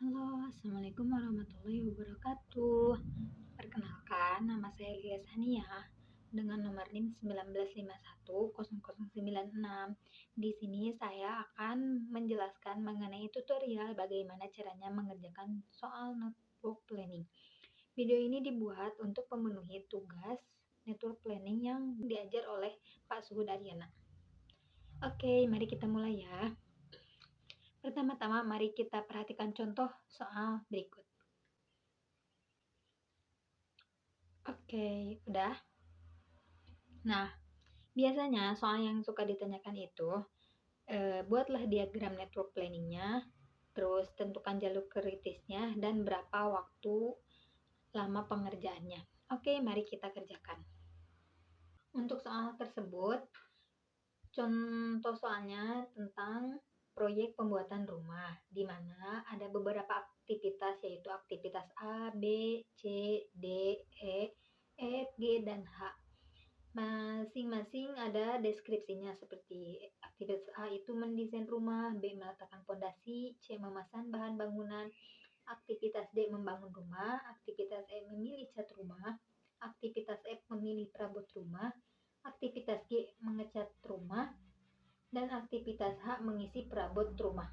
Halo, Assalamualaikum warahmatullahi wabarakatuh. Perkenalkan, nama saya Lia Sania dengan nomor NIM 19510096. Di sini saya akan menjelaskan mengenai tutorial bagaimana caranya mengerjakan soal network planning. Video ini dibuat untuk memenuhi tugas network planning yang diajar oleh Pak Suhud Aryana. Oke, mari kita mulai ya. Pertama-tama, mari kita perhatikan contoh soal berikut. Oke, udah. Nah, biasanya soal yang suka ditanyakan itu, buatlah diagram network planningnya, terus tentukan jalur kritisnya, dan berapa waktu lama pengerjaannya. Oke, mari kita kerjakan. Untuk soal tersebut, contoh soalnya tentang proyek pembuatan rumah, di mana ada beberapa aktivitas, yaitu aktivitas A, B, C, D, E, F, G, dan H. Masing-masing ada deskripsinya, seperti aktivitas A itu mendesain rumah, B meletakkan fondasi, C memasang bahan bangunan, aktivitas D membangun rumah, aktivitas E memilih cat rumah, aktivitas F memilih perabot rumah, aktivitas G mengecat rumah, dan aktivitas H mengisi perabot rumah.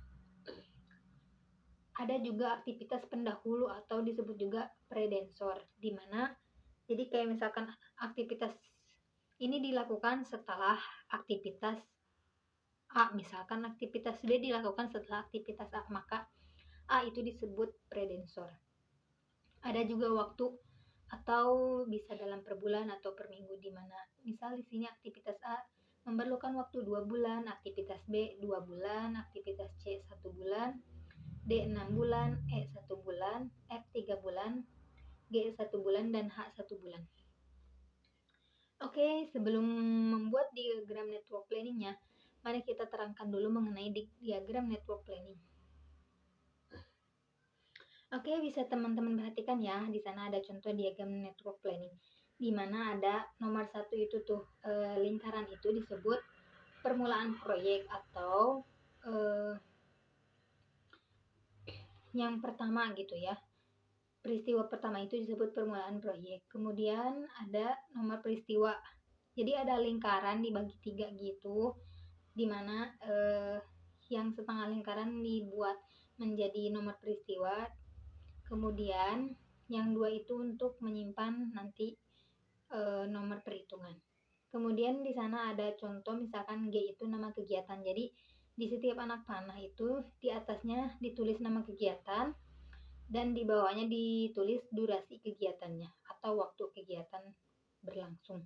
Ada juga aktivitas pendahulu atau disebut juga predensor, di mana jadi kayak misalkan aktivitas ini dilakukan setelah aktivitas A, misalkan aktivitas B dilakukan setelah aktivitas A, maka A itu disebut predensor. Ada juga waktu atau bisa dalam per bulan atau per minggu, di mana misal di sini aktivitas A memerlukan waktu 2 bulan, aktivitas B 2 bulan, aktivitas C 1 bulan, D 6 bulan, E 1 bulan, F 3 bulan, G 1 bulan, dan H 1 bulan. Oke, sebelum membuat diagram network planningnya, mari kita terangkan dulu mengenai diagram network planning. Oke, bisa teman-teman perhatikan ya, di sana ada contoh diagram network planning, di mana ada nomor 1 itu tuh lingkaran itu disebut permulaan proyek atau yang pertama gitu ya. Peristiwa pertama itu disebut permulaan proyek. Kemudian ada nomor peristiwa. Jadi ada lingkaran dibagi 3 gitu, di mana yang setengah lingkaran dibuat menjadi nomor peristiwa. Kemudian yang 2 itu untuk menyimpan nanti nomor perhitungan. Kemudian di sana ada contoh, misalkan G itu nama kegiatan. Jadi di setiap anak panah itu di atasnya ditulis nama kegiatan dan di bawahnya ditulis durasi kegiatannya atau waktu kegiatan berlangsung.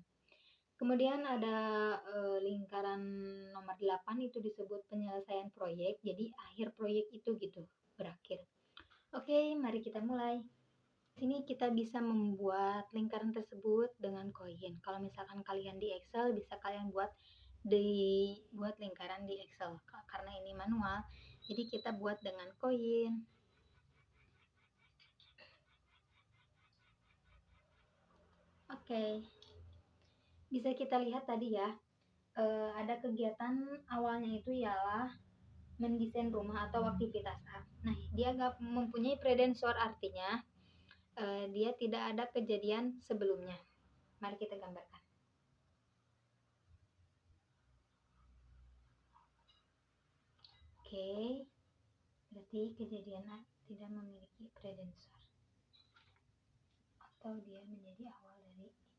Kemudian ada lingkaran nomor 8 itu disebut penyelesaian proyek. Jadi akhir proyek itu gitu, berakhir. Oke, mari kita mulai. Sini kita bisa membuat lingkaran tersebut dengan koin. Kalau misalkan kalian di Excel, bisa kalian buat lingkaran di Excel. Karena ini manual, jadi kita buat dengan koin. Oke, bisa kita lihat tadi ya, ada kegiatan awalnya itu ialah mendesain rumah atau aktivitas A. Nah, dia nggak mempunyai predensor, artinya dia tidak ada kejadian sebelumnya. Mari kita gambarkan. Oke, berarti kejadian A tidak memiliki predensor, atau dia menjadi awal dari kejadian.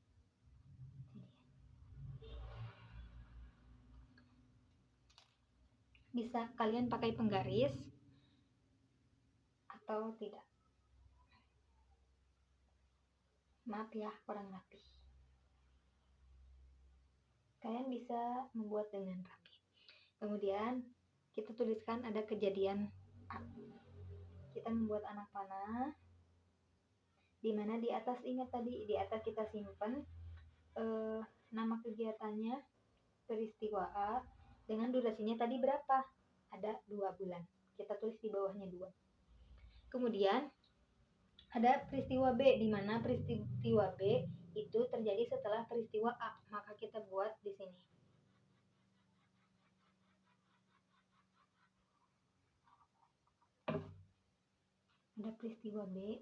Bisa kalian pakai penggaris atau tidak. Maaf ya, kurang rapi. Kalian bisa membuat dengan rapi. Kemudian kita tuliskan ada kejadian A. Kita membuat anak panah, di mana di atas, ingat tadi di atas kita simpan nama kegiatannya peristiwa A dengan durasinya tadi berapa? Ada 2 bulan. Kita tulis di bawahnya 2. Kemudian ada peristiwa B, di mana peristiwa B itu terjadi setelah peristiwa A, maka kita buat di sini. ada peristiwa B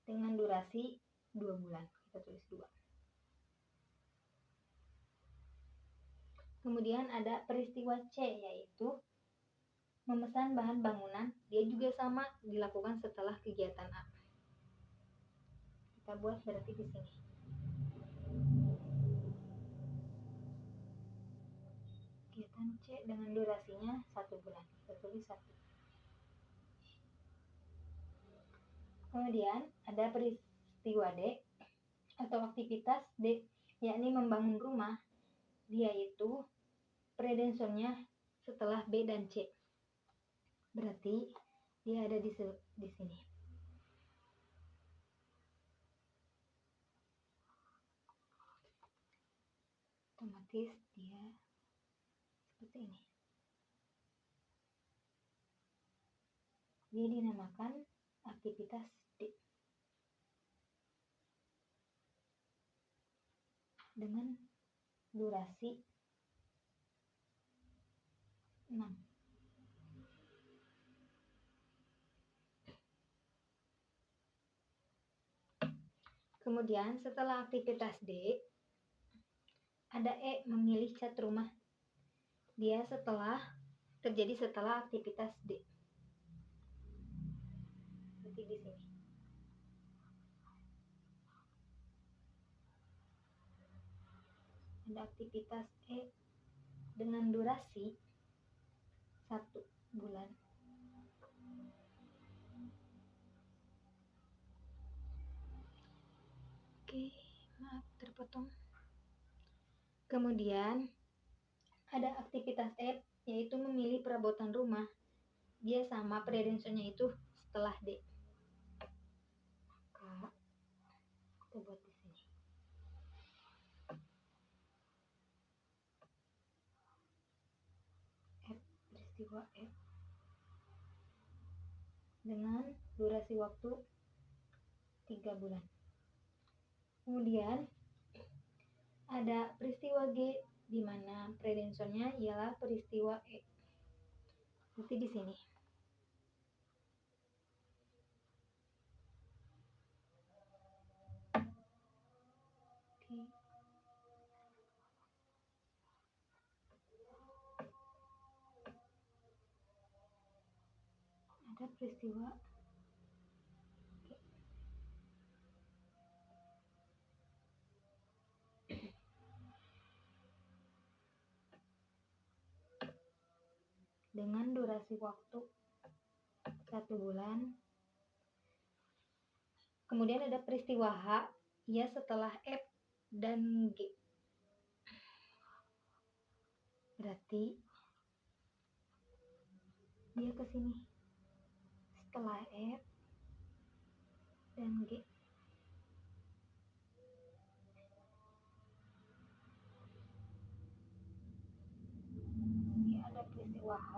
dengan durasi 2 bulan. Kita tulis 2. Kemudian ada peristiwa C, yaitu memesan bahan bangunan. Dia juga sama dilakukan setelah kegiatan A. Kita buat berarti di sini. Kegiatan C dengan durasinya 1 bulan. Kita tulis 1. Kemudian ada peristiwa D atau aktivitas D, yakni membangun rumah. Dia itu predensornya setelah B dan C. Berarti dia ada di sini. Otomatis dia seperti ini. Dia dinamakan aktivitas D dengan durasi 6. Kemudian setelah aktivitas D ada E, memilih cat rumah. Dia terjadi setelah aktivitas D. Seperti di sini. Ada aktivitas E dengan durasi 1 bulan. Oke, maaf terpotong. Kemudian ada aktivitas F, yaitu memilih perabotan rumah. Dia sama predensornya itu setelah D. Maka kita buat di sini. F, peristiwa F dengan durasi waktu 3 bulan. Kemudian ada peristiwa G di mana predensornya ialah peristiwa E. Seperti di sini. Oke. Ada peristiwa dengan durasi waktu 1 bulan. Kemudian ada peristiwa H, ia setelah F dan G. Berarti dia ke sini setelah F dan G. Ini ada peristiwa H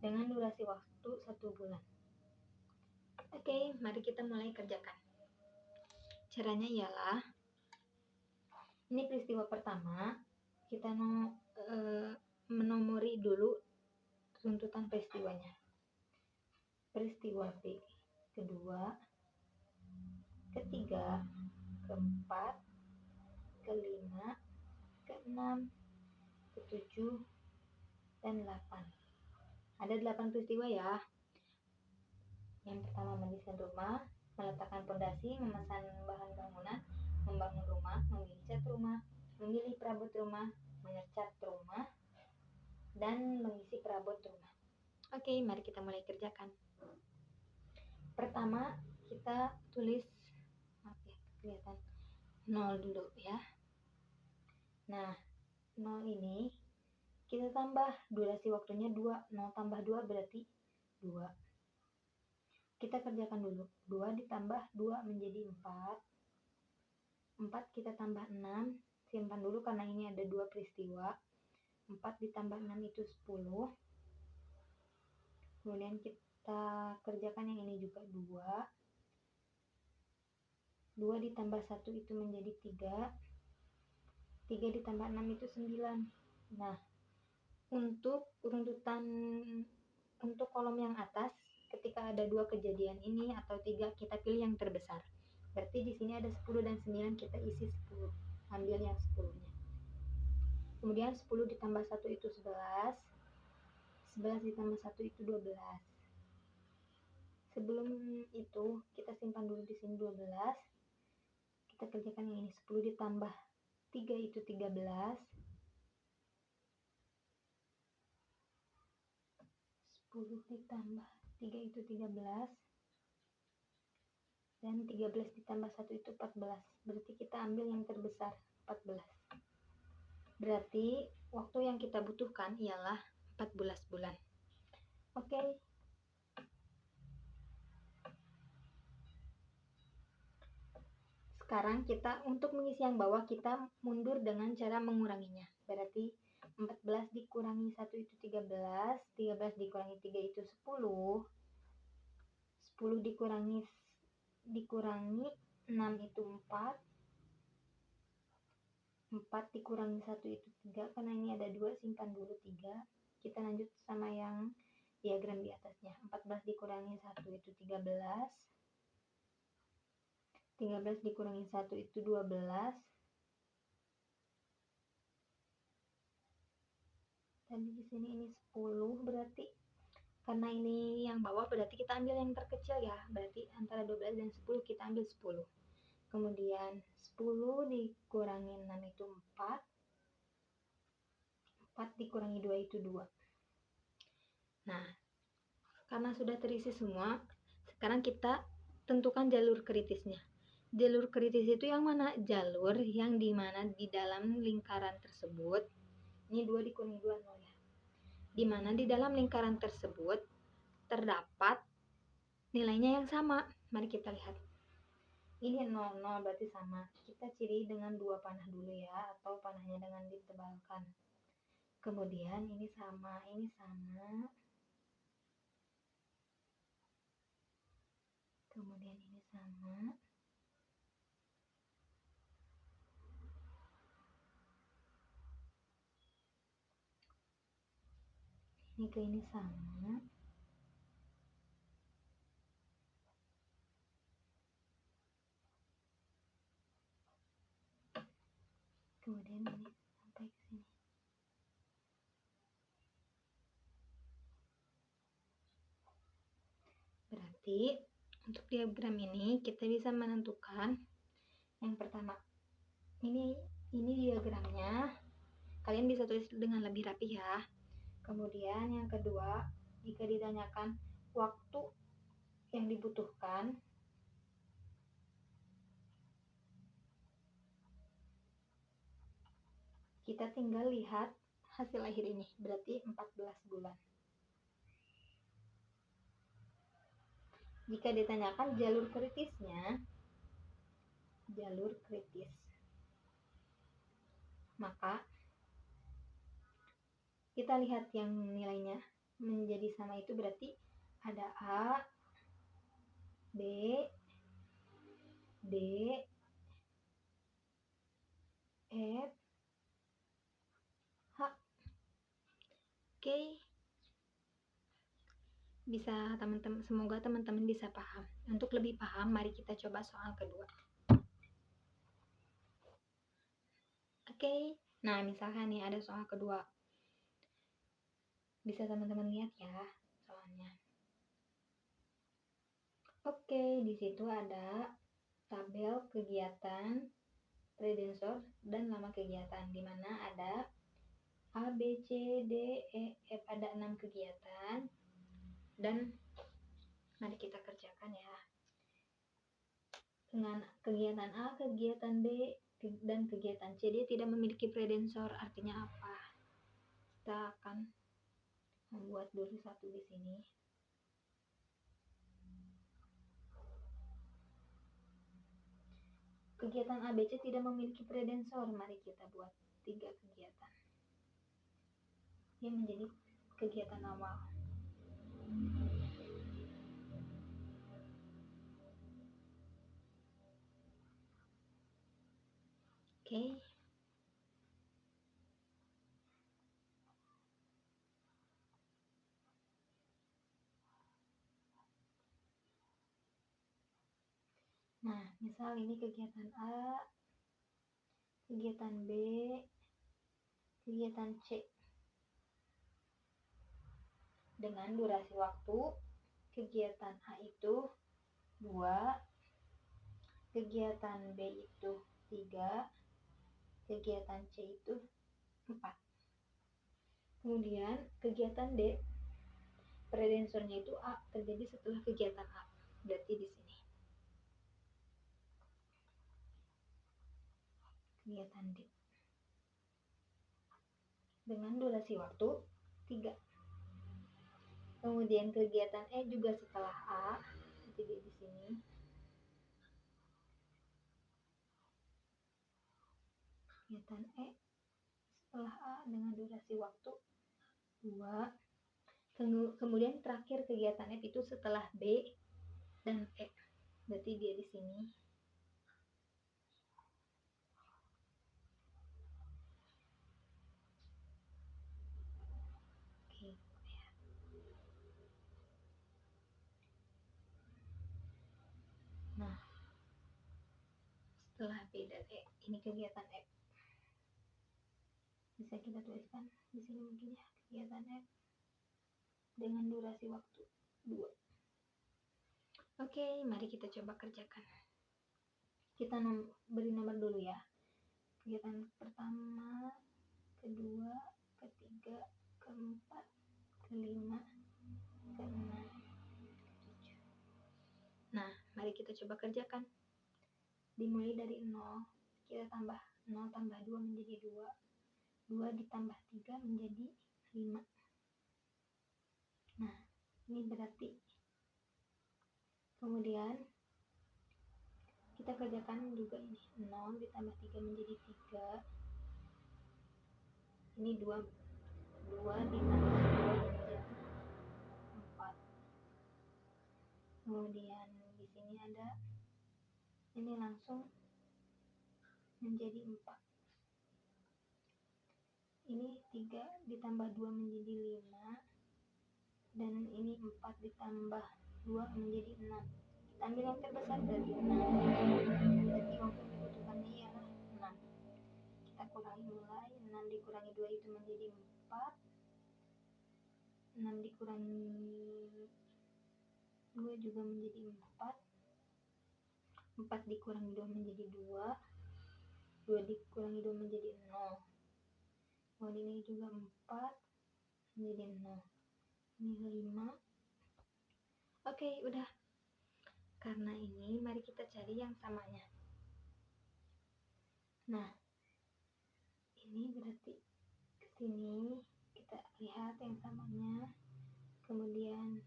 dengan durasi waktu 1 bulan. Oke, mari kita mulai kerjakan. Caranya ialah, ini peristiwa pertama, kita menomori dulu runtutan peristiwanya. Peristiwa B, kedua, ketiga, keempat, kelima, keenam, ketujuh, dan 8. Ada 8 peristiwa ya. Yang pertama, mendesain rumah, meletakkan fondasi, memesan bahan bangunan, membangun rumah, memilih cat rumah, memilih perabot rumah, mengecat rumah, dan mengisi perabot rumah. Oke, mari kita mulai kerjakan. Pertama, kita tulis, maaf ya, kelihatan 0 dulu ya. Nah, 0 ini kita tambah durasi waktunya 2. 0 tambah 2 berarti 2. Kita kerjakan dulu. 2 ditambah 2 menjadi 4. 4 kita tambah 6. Simpan dulu karena ini ada 2 peristiwa. 4 ditambah 6 itu 10. Kemudian kita kerjakan yang ini juga 2. 2 ditambah 1 itu menjadi 3. 3 ditambah 6 itu 9. Nah, Untuk runtutan untuk kolom yang atas, ketika ada 2 kejadian ini atau 3, kita pilih yang terbesar. Berarti di sini ada 10 dan 9, kita isi 10. Ambil yang 10-nya. Kemudian 10 ditambah 1 itu 11. 11 ditambah 1 itu 12. Sebelum itu, kita simpan dulu di sini 12. Kita kerjakan yang ini. 10 ditambah 3 itu 13. 10 ditambah 3 itu 13. Dan 13 ditambah 1 itu 14. Berarti kita ambil yang terbesar, 14. Berarti waktu yang kita butuhkan ialah 14 bulan. Oke. Sekarang kita untuk mengisi yang bawah, kita mundur dengan cara menguranginya. Berarti 14 dikurangi 1 itu 13, 13 dikurangi 3 itu 10, 10 dikurangi 6 itu 4, 4 dikurangi 1 itu 3, karena ini ada 2, simpan dulu 3. Kita lanjut sama yang diagram di atasnya. 14 dikurangi 1 itu 13, 13 dikurangi 1 itu 12, dan di sini ini 10. Berarti karena ini yang bawah, berarti kita ambil yang terkecil ya. Berarti antara 12 dan 10 kita ambil 10. Kemudian 10 dikurangi 6 itu 4. 4 dikurangi 2 itu 2. Nah, karena sudah terisi semua, sekarang kita tentukan jalur kritisnya. Jalur kritis itu yang mana? Jalur yang dimana di dalam lingkaran tersebut, ini 2 dikurangi 2, 0 ya. Dimana di dalam lingkaran tersebut terdapat nilainya yang sama. Mari kita lihat. Ini 0, 0 berarti sama. Kita ciri dengan 2 panah dulu ya, atau panahnya dengan ditebalkan. Kemudian ini sama, ini sama. Kemudian ini sama. Ini ke ini sama. Kemudian ini sampai ke sini. Berarti untuk diagram ini kita bisa menentukan yang pertama. Ini diagramnya. Kalian bisa tulis dengan lebih rapi ya. Kemudian yang kedua, jika ditanyakan waktu yang dibutuhkan, kita tinggal lihat hasil akhir ini, berarti 14 bulan. Jika ditanyakan jalur kritisnya, maka kita lihat yang nilainya menjadi sama itu berarti ada A, B, D, F, H. Oke. Bisa teman-teman, semoga teman-teman bisa paham. Untuk lebih paham, mari kita coba soal kedua. Oke. Nah, misalkan nih ada soal kedua. Bisa teman-teman lihat ya soalnya. Oke, di situ ada tabel kegiatan predensor dan lama kegiatan, di mana ada A, B, C, D, E, F, ada 6 kegiatan. Dan mari kita kerjakan ya. Dengan kegiatan A, kegiatan B, dan kegiatan C, dia tidak memiliki predensor. Artinya apa? Kita akan membuat dulu satu di sini. Kegiatan ABC tidak memiliki predensor. Mari kita buat 3 kegiatan. Dia menjadi kegiatan awal. Oke. Nah, misal ini kegiatan A, kegiatan B, kegiatan C. Dengan durasi waktu kegiatan A itu 2, kegiatan B itu 3, kegiatan C itu 4. Kemudian kegiatan D, predensornya itu A, terjadi setelah kegiatan A. Berarti di sini. Kegiatan D. Dengan durasi waktu 3. Kemudian kegiatan E juga setelah A, jadi di sini. Kegiatan E setelah A dengan durasi waktu 2. Kemudian terakhir kegiatan F itu setelah B dan E. Berarti dia di sini. Oke. Nah, setelah B dan E, ini kegiatan F. Bisa kita tuliskan di sini mungkin ya, kegiatan F dengan durasi waktu 2. Oke, mari kita coba kerjakan. Kita beri nomor dulu ya. Kegiatan pertama, kedua, ketiga, keempat, kelima, keenam, ketujuh. Nah, mari kita coba kerjakan. Dimulai dari 0, kita tambah 0 tambah 2 menjadi 2. 2 ditambah 3 menjadi 5. Nah, ini berarti. Kemudian kita kerjakan juga ini. 0 ditambah 3 menjadi 3. Ini 2. 2 ditambah 2 menjadi 4. Kemudian di sini ada, ini langsung menjadi 4. Ini 3 ditambah 2 menjadi 5. Dan ini 4 ditambah 2 menjadi 6. Kita ambil yang terbesar dari 6. Berarti yang dibutuhkannya ialah 6. Kita kurangi mulai. 6 dikurangi 2 itu menjadi 4. 6 dikurangi 2 juga menjadi 4. 4 dikurangi 2 menjadi 2. 2 dikurangi 2 menjadi 0. Kemudian ini juga 4 menjadi 0. Ini 5. Oke, udah. Karena ini, mari kita cari yang samanya. Nah, ini berarti ke sini kita lihat yang samanya. Kemudian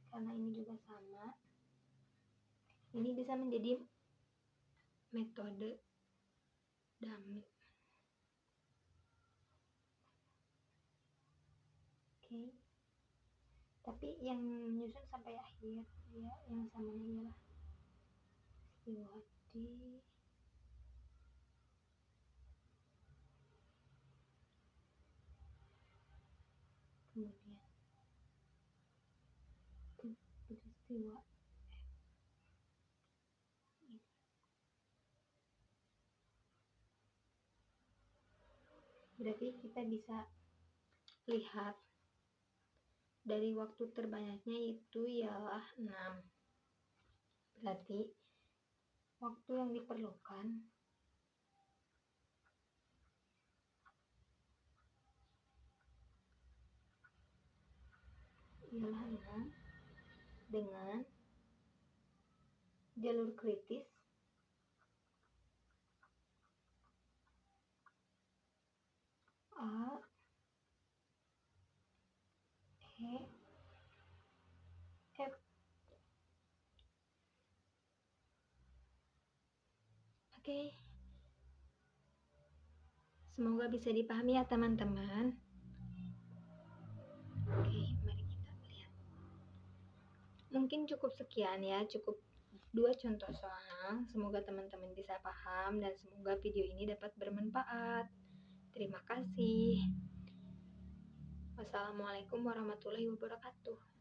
karena ini juga sama, ini bisa menjadi metode dummy. Oke. Tapi yang menyusun sampai akhir ya, yang samanya ialah peristiwa D. Kemudian peristiwa F. Berarti kita bisa lihat dari waktu terbanyaknya itu ialah 6. Berarti waktu yang diperlukan ialah 6 dengan jalur kritis A, E, F. Oke. Semoga bisa dipahami ya teman-teman. Oke, mari kita lihat. Mungkin cukup sekian ya, cukup 2 contoh soal. Semoga teman-teman bisa paham dan semoga video ini dapat bermanfaat. Terima kasih. Wassalamualaikum warahmatullahi wabarakatuh.